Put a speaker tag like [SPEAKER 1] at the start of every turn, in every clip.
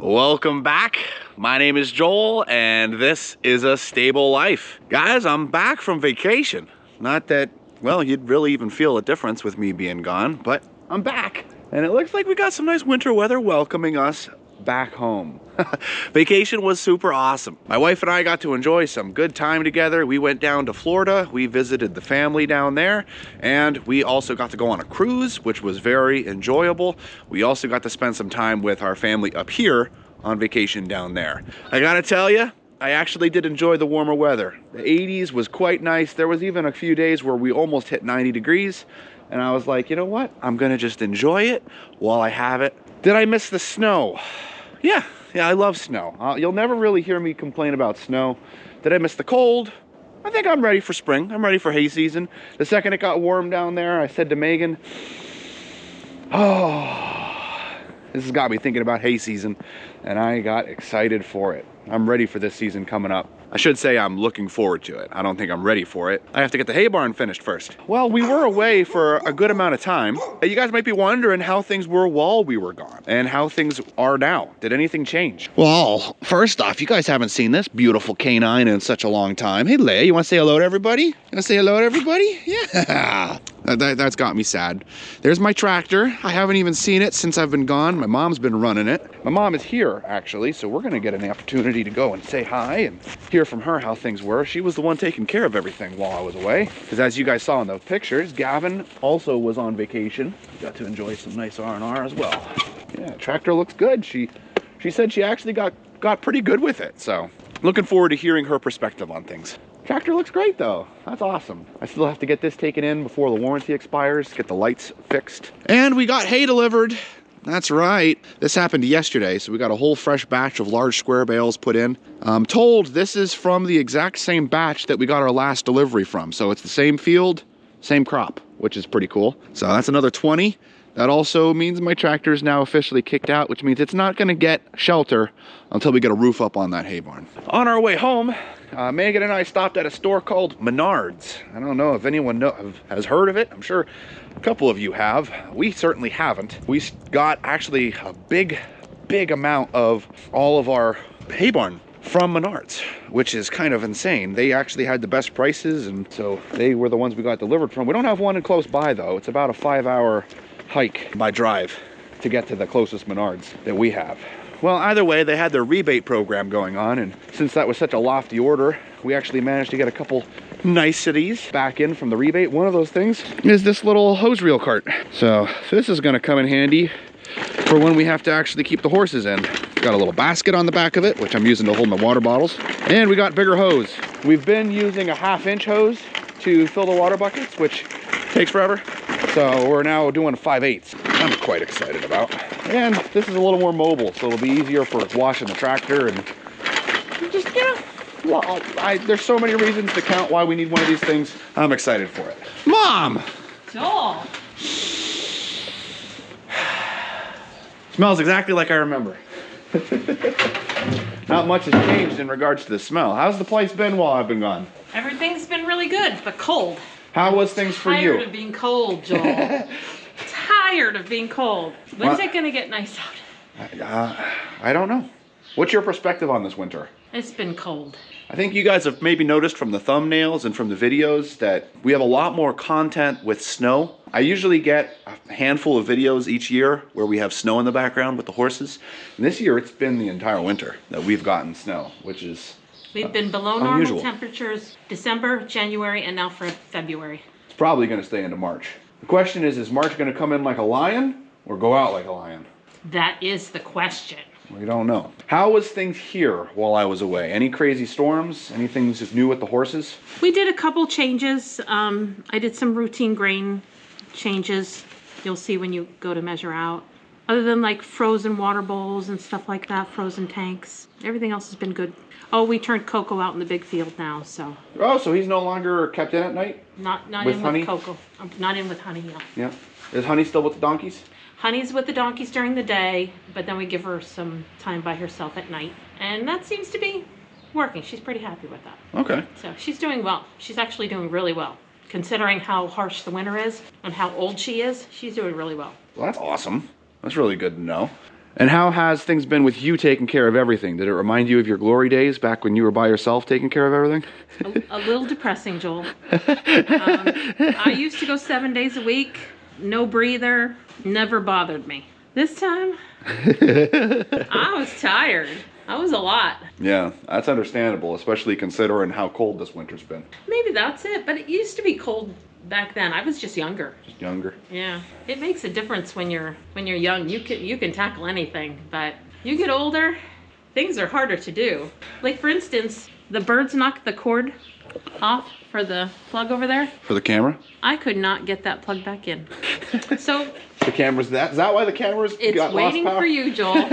[SPEAKER 1] Welcome back. My name is Joel, and this is A Stable Life. Guys, I'm back from vacation. Not that, well, you'd really even feel a difference with me being gone, but I'm back. And it looks like we got some nice winter weather welcoming us back home. Vacation was super awesome. My wife and I got to enjoy some good time together. We went down to Florida, we visited the family down there, and we also got to go on a cruise, which was very enjoyable. We also got to spend some time with our family up here on vacation down there. I gotta tell you, I actually did enjoy the warmer weather. The 80s was quite nice. There was even a few days where we almost hit 90 degrees, and I was like, you know what? I'm gonna just enjoy it while I have it. Did I miss the snow? Yeah, I love snow. You'll never really hear me complain about snow. Did I miss the cold? I think I'm ready for spring. I'm ready for hay season. The second it got warm down there, I said to Megan, oh, this has got me thinking about hay season, and I got excited for it. I'm ready for this season coming up. I should say I'm looking forward to it. I don't think I'm ready for it. I have to get the hay barn finished first. Well, we were away for a good amount of time. You guys might be wondering how things were while we were gone and how things are now. Did anything change? Well, first off, you guys haven't seen this beautiful canine in such a long time. Hey, Leia, you want to say hello to everybody? You want to say hello to everybody? Yeah. That's got me sad. There's my tractor. I haven't even seen it since I've been gone. My mom's been running it. My mom is here, actually, so we're gonna get an opportunity to go and say hi and hear from her how things were. She was the one taking care of everything while I was away. Because as you guys saw in the pictures, Gavin also was on vacation. Got to enjoy some nice R&R as well. Yeah, tractor looks good. She said she actually got pretty good with it, so looking forward to hearing her perspective on things. Tractor looks great though. That's awesome. I still have to get this taken in before the warranty expires, get the lights fixed. And we got hay delivered. That's right. This happened yesterday, so we got a whole fresh batch of large square bales put in. I'm told this is from the exact same batch that we got our last delivery from. So it's the same field, same crop, which is pretty cool. So that's another 20. That also means my tractor is now officially kicked out, which means it's not gonna get shelter until we get a roof up on that hay barn. On our way home, Megan and I stopped at a store called Menards. I don't know if anyone has heard of it. I'm sure a couple of you have. We certainly haven't. We got actually a big amount of all of our hay barn from Menards, which is kind of insane. They actually had the best prices, and so they were the ones we got delivered from. We don't have one close by though. It's about a 5-hour hike by drive to get to the closest Menards that we have. Well, either way, they had their rebate program going on, and since that was such a lofty order, we actually managed to get a couple niceties back in from the rebate. One of those things is this little hose reel cart. So this is gonna come in handy for when we have to actually keep the horses in. Got a little basket on the back of it, which I'm using to hold my water bottles. And we got bigger hose. We've been using a 1/2-inch hose to fill the water buckets, which takes forever. So we're now doing 5/8. I'm quite excited about. And this is a little more mobile, so it'll be easier for washing the tractor and just, you know, well, there's so many reasons to count why we need one of these things. I'm excited for it. Mom!
[SPEAKER 2] Joel!
[SPEAKER 1] Smells exactly like I remember. Not much has changed in regards to the smell. How's the place been while I've been gone?
[SPEAKER 2] Everything's been really good, but cold.
[SPEAKER 1] How was things for you?
[SPEAKER 2] Tired of being cold, Joel. Tired of being cold. When's it gonna get nice out?
[SPEAKER 1] I don't know. What's your perspective on this winter?
[SPEAKER 2] It's been cold.
[SPEAKER 1] I think you guys have maybe noticed from the thumbnails and from the videos that we have a lot more content with snow. I usually get a handful of videos each year where we have snow in the background with the horses. And this year it's been the entire winter that we've gotten snow, which is
[SPEAKER 2] We've been below
[SPEAKER 1] unusual.
[SPEAKER 2] normal temperatures December, January, and now for February.
[SPEAKER 1] It's probably gonna stay into March. The question is March gonna come in like a lion or go out like a lion?
[SPEAKER 2] That is the question.
[SPEAKER 1] We don't know. How was things here while I was away? Any crazy storms? Anything just new with the horses?
[SPEAKER 2] We did a couple changes. I did some routine grain changes. You'll see when you go to measure out. Other than like frozen water bowls and stuff like that, frozen tanks. Everything else has been good. Oh, we turned Coco out in the big field now, so.
[SPEAKER 1] Oh, so he's no longer kept in at night?
[SPEAKER 2] Not
[SPEAKER 1] with
[SPEAKER 2] in
[SPEAKER 1] Honey?
[SPEAKER 2] with Coco. Not in with Honey, yeah.
[SPEAKER 1] Yeah. Is Honey still with the donkeys?
[SPEAKER 2] Honey's with the donkeys during the day, but then we give her some time by herself at night. And that seems to be working. She's pretty happy with that.
[SPEAKER 1] Okay.
[SPEAKER 2] So she's doing well. She's actually doing really well. Considering how harsh the winter is and how old she is, she's doing really well.
[SPEAKER 1] Well, that's awesome. That's really good to know. And how has things been with you taking care of everything? Did it remind you of your glory days back when you were by yourself taking care of everything?
[SPEAKER 2] A little depressing, Joel. I used to go 7 days a week, no breather, never bothered me. This time, I was tired. That was a lot.
[SPEAKER 1] Yeah, that's understandable, especially considering how cold this winter's been.
[SPEAKER 2] Maybe that's it, but it used to be cold back then. I was just younger.
[SPEAKER 1] Just younger.
[SPEAKER 2] Yeah, it makes a difference when you're young. You can tackle anything, but you get older, things are harder to do. Like for instance, the birds knocked the cord off for the plug over there.
[SPEAKER 1] For the camera?
[SPEAKER 2] I could not get that plug back in. So
[SPEAKER 1] the camera's is that why the camera's
[SPEAKER 2] it's
[SPEAKER 1] got
[SPEAKER 2] waiting
[SPEAKER 1] lost power?
[SPEAKER 2] for you, Joel.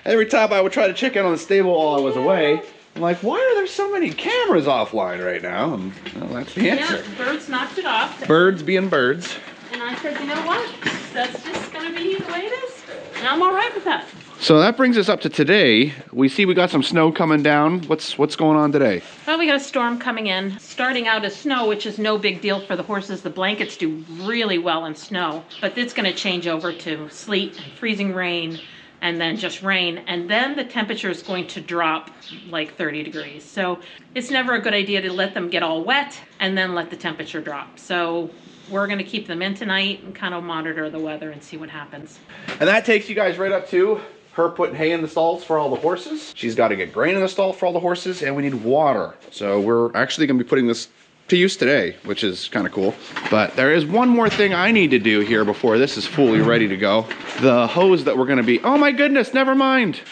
[SPEAKER 1] Every time I would try to check in on the stable while I was away, I'm like, why are there so many cameras offline right now? And well, that's the answer.
[SPEAKER 2] Yeah, birds knocked it off.
[SPEAKER 1] Birds being birds.
[SPEAKER 2] And I said, you know what? That's just gonna be the way it is. And I'm all right with that.
[SPEAKER 1] So that brings us up to today. We see we got some snow coming down. What's going on today?
[SPEAKER 2] Well, we got a storm coming in. Starting out as snow, which is no big deal for the horses. The blankets do really well in snow, but it's gonna change over to sleet, freezing rain, and then just rain. And then the temperature is going to drop like 30 degrees. So it's never a good idea to let them get all wet and then let the temperature drop. So we're gonna keep them in tonight and kind of monitor the weather and see what happens.
[SPEAKER 1] And that takes you guys right up to her putting hay in the stalls for all the horses. She's got to get grain in the stall for all the horses, and we need water. So we're actually going to be putting this to use today, which is kind of cool. But there is one more thing I need to do here before this is fully ready to go. The hose that we're going to be, oh my goodness, never mind.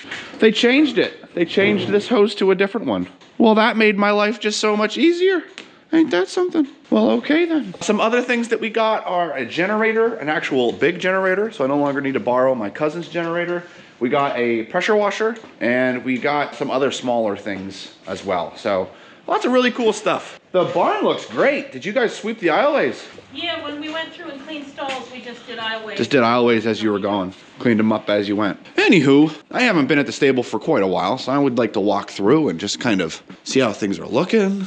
[SPEAKER 1] They changed it. They changed this hose to a different one. Well, that made my life just so much easier. Ain't that something? Well, okay then. Some other things that we got are a generator, an actual big generator, so I no longer need to borrow my cousin's generator. We got a pressure washer, and we got some other smaller things as well. So lots of really cool stuff. The barn looks great. Did you guys sweep the aisleways?
[SPEAKER 2] Yeah, when we went through and cleaned stalls, we just did aisleways.
[SPEAKER 1] Just did aisleways as you were going. Cleaned them up as you went. Anywho, I haven't been at the stable for quite a while, so I would like to walk through and just kind of see how things are looking.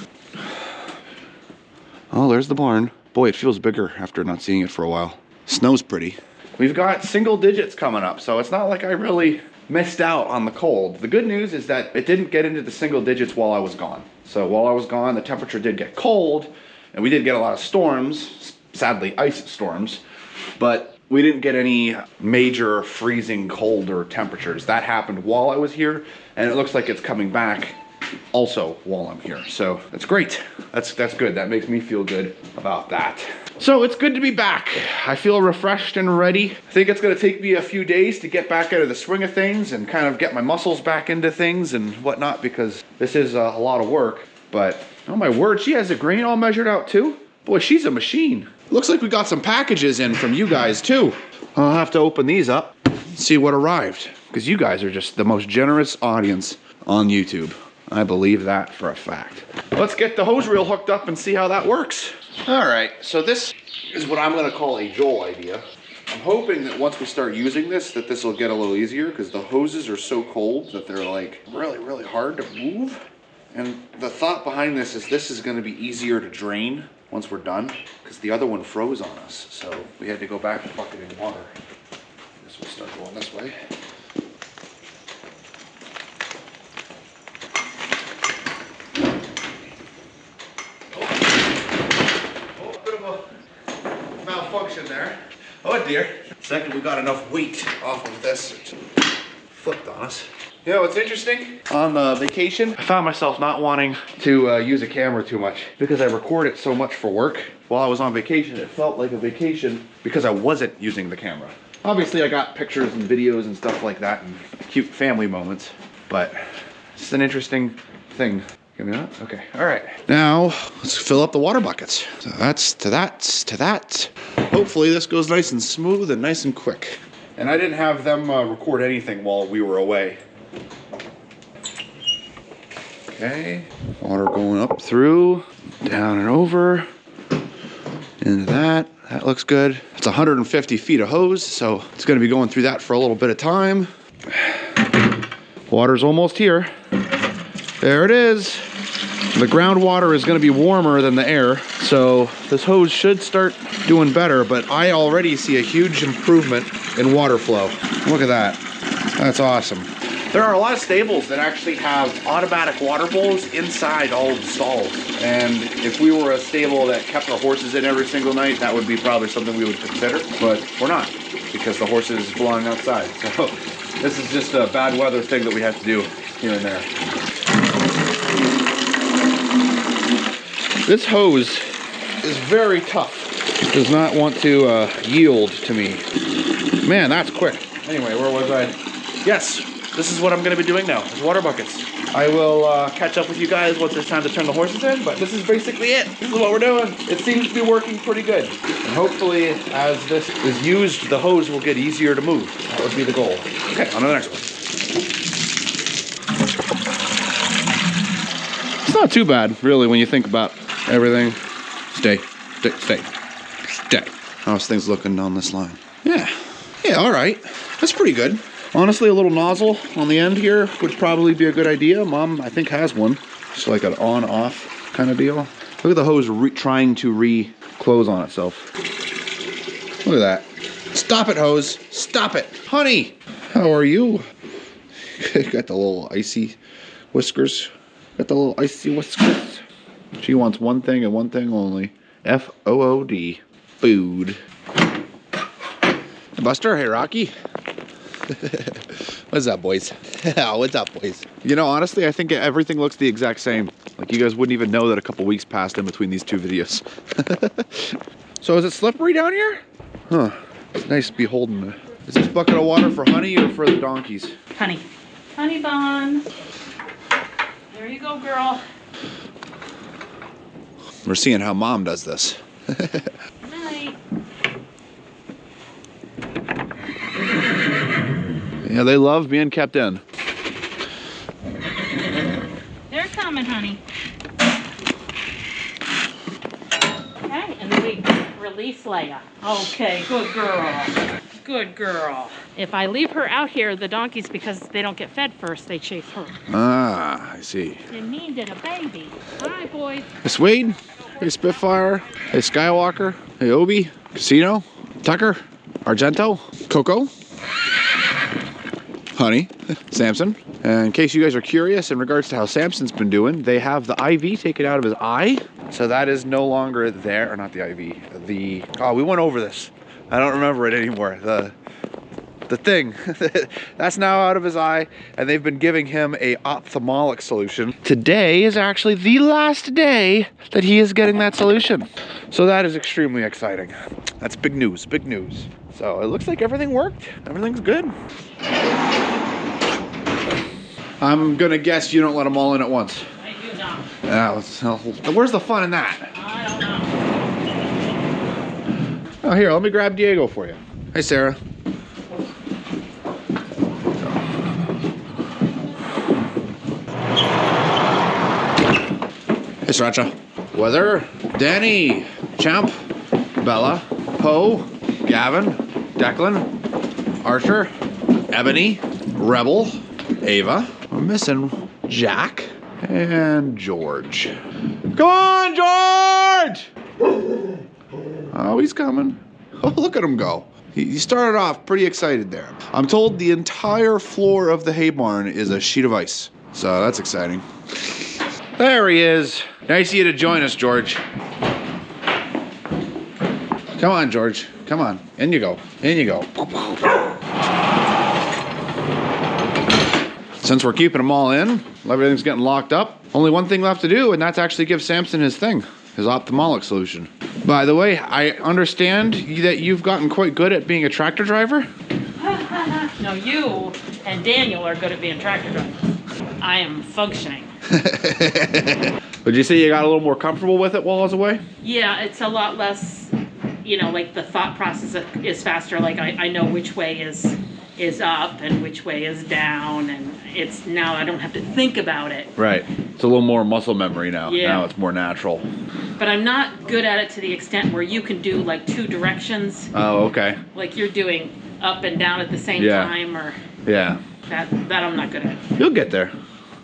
[SPEAKER 1] Oh, there's the barn. Boy, it feels bigger after not seeing it for a while. Snow's pretty. We've got single digits coming up, so it's not like I really missed out on the cold. The good news is that it didn't get into the single digits while I was gone. So while I was gone, the temperature did get cold, and we did get a lot of storms, sadly ice storms, but we didn't get any major freezing cold or temperatures. That happened while I was here, and it looks like it's coming back also while I'm here. So that's great. That's good. That makes me feel good about that. So it's good to be back. I feel refreshed and ready. I think it's gonna take me a few days to get back out of the swing of things and kind of get my muscles back into things and whatnot, because this is a lot of work. But oh my word, she has the grain all measured out too. Boy, she's a machine. Looks like we got some packages in from you guys too. I'll have to open these up and see what arrived, because you guys are just the most generous audience on YouTube. I believe that for a fact. Let's get the hose reel hooked up and see how that works. All right, so this is what I'm gonna call a Joel idea. I'm hoping that once we start using this, that this will get a little easier, because the hoses are so cold that they're like really, really hard to move. And the thought behind this is gonna be easier to drain once we're done, because the other one froze on us. So we had to go back to bucketing water. This will start going this way. Malfunction there. Oh dear. Second, we got enough weight off of this. It flipped on us. You know what's interesting? On vacation, I found myself not wanting to use a camera too much because I record it so much for work. While I was on vacation, it felt like a vacation because I wasn't using the camera. Obviously, I got pictures and videos and stuff like that and cute family moments, but it's an interesting thing. Give me that? Okay, all right. Now, let's fill up the water buckets. So that's to that, to that. Hopefully this goes nice and smooth and nice and quick. And I didn't have them record anything while we were away. Okay, water going up through, down and over, into that. That looks good. It's 150 feet of hose, so it's gonna be going through that for a little bit of time. Water's almost here. There it is. The groundwater is gonna be warmer than the air, so this hose should start doing better, but I already see a huge improvement in water flow. Look at that. That's awesome. There are a lot of stables that actually have automatic water bowls inside all of the stalls. And if we were a stable that kept our horses in every single night, that would be probably something we would consider. But we're not, because the horses belong outside. So this is just a bad weather thing that we have to do here and there. This hose is very tough. It does not want to yield to me. Man, that's quick. Anyway, where was I? Yes, this is what I'm going to be doing now, is water buckets. I will catch up with you guys once it's time to turn the horses in, but this is basically it. This is what we're doing. It seems to be working pretty good. And hopefully, as this is used, the hose will get easier to move. That would be the goal. Okay, on to the next one. It's not too bad, really, when you think about everything. Stay. How's things looking down this line? Yeah, all right. That's pretty good. Honestly, a little nozzle on the end here would probably be a good idea. Mom, I think, has one. Just like an on-off kind of deal. Look at the hose trying to re-close on itself. Look at that. Stop it, hose. Stop it. Honey, how are you? Got the little icy whiskers. She wants one thing and one thing only. F-O-O-D. Food. Hey, Buster. Hey, Rocky. What's up, boys? What's up, boys? You know, honestly, I think everything looks the exact same. Like, you guys wouldn't even know that a couple weeks passed in between these two videos. So is it slippery down here? Huh. It's nice to be holding it. Is this bucket of water for Honey or for the donkeys?
[SPEAKER 2] Honey. Honey bun. There you go, girl.
[SPEAKER 1] We're seeing how Mom does this.
[SPEAKER 2] Night.
[SPEAKER 1] Yeah, they love being kept in.
[SPEAKER 2] They're coming, honey. Okay, and then we release Leia. Okay, good girl. Good girl. If I leave her out here, the donkeys, because they don't get fed first, they chase her.
[SPEAKER 1] Ah, I see.
[SPEAKER 2] You needed a baby. Hi, boys.
[SPEAKER 1] Hey, Swede. Hey, Spitfire. Hey, Skywalker. Hey, Obi. Casino. Tucker. Argento. Coco. Honey. Samson. And in case you guys are curious in regards to how Samson's been doing, they have the IV taken out of his eye. So that is no longer there. Or not the IV. Oh, we went over this. I don't remember it anymore. The thing. That's now out of his eye, and they've been giving him a ophthalmic solution. Today is actually the last day that he is getting that solution. So that is extremely exciting. That's big news, big news. So it looks like everything worked. Everything's good. I'm gonna guess you don't let them all in at once.
[SPEAKER 2] I do not.
[SPEAKER 1] Where's the fun in that?
[SPEAKER 2] I don't know.
[SPEAKER 1] Oh, here, let me grab Diego for you. Hey, Sarah. Hey, Sriracha. Weather, Danny, Champ, Bella, Poe, Gavin, Declan, Archer, Ebony, Rebel, Ava. We're missing Jack and George. Come on, George! Oh, he's coming. Oh, look at him go. He started off pretty excited there. I'm told the entire floor of the hay barn is a sheet of ice. So that's exciting. There he is. Nice of you to join us, George. Come on, George. Come on. In you go. In you go. Since we're keeping them all in, everything's getting locked up, only one thing left to do, and that's actually give Samson his thing, his ophthalmic solution. By the way, I understand that you've gotten quite good at being a tractor driver.
[SPEAKER 2] No, you and Daniel are good at being tractor drivers. I am functioning.
[SPEAKER 1] Would you say you got a little more comfortable with it while I was away?
[SPEAKER 2] Yeah, it's a lot less, you know, like the thought process is faster. Like I know which way is up and which way is down, and it's now I don't have to think about it.
[SPEAKER 1] Right. It's a little more muscle memory now.
[SPEAKER 2] Yeah.
[SPEAKER 1] Now it's more natural.
[SPEAKER 2] But I'm not good at it to the extent where you can do like two directions.
[SPEAKER 1] Oh, okay.
[SPEAKER 2] Like you're doing up and down at the same time, or
[SPEAKER 1] yeah.
[SPEAKER 2] That I'm not good at.
[SPEAKER 1] You'll get there.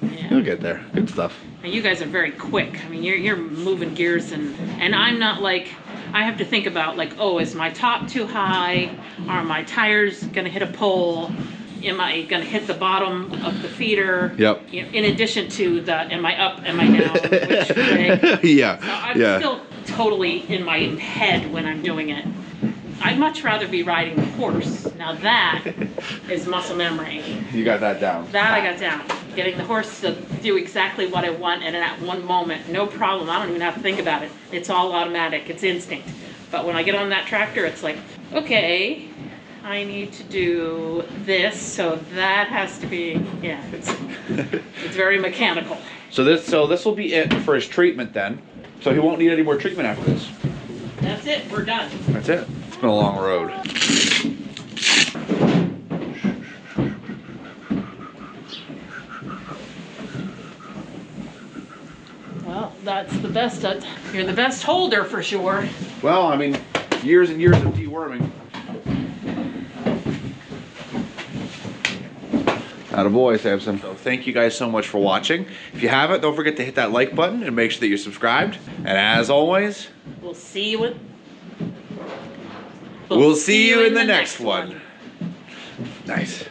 [SPEAKER 2] Yeah.
[SPEAKER 1] You'll get there. Good stuff.
[SPEAKER 2] And you guys are very quick. I mean, you're moving gears, and I'm not like, I have to think about like, oh, is my top too high? Are my tires gonna hit a pole? am I going to hit the bottom of the feeder?
[SPEAKER 1] Yep.
[SPEAKER 2] You know, in addition to the, am I up, am I down, which way?
[SPEAKER 1] Yeah.
[SPEAKER 2] So I'm
[SPEAKER 1] Yeah.
[SPEAKER 2] still totally in my head when I'm doing it. I'd much rather be riding the horse. Now that is muscle memory.
[SPEAKER 1] You got that down.
[SPEAKER 2] That I got down. Getting the horse to do exactly what I want, and in that one moment, no problem. I don't even have to think about it. It's all automatic. It's instinct. But when I get on that tractor, it's like, okay, I need to do this, so that has to be, yeah, it's very mechanical.
[SPEAKER 1] So this will be it for his treatment then. So he won't need any more treatment after this.
[SPEAKER 2] That's it, we're done.
[SPEAKER 1] That's it. It's been a long road.
[SPEAKER 2] Well, that's the best. You're the best holder for sure.
[SPEAKER 1] Well, I mean, years and years of deworming. Attaboy, Samson. So thank you guys so much for watching. If you haven't, don't forget to hit that like button and make sure that you're subscribed. And as always,
[SPEAKER 2] we'll see you
[SPEAKER 1] in the next one. Nice.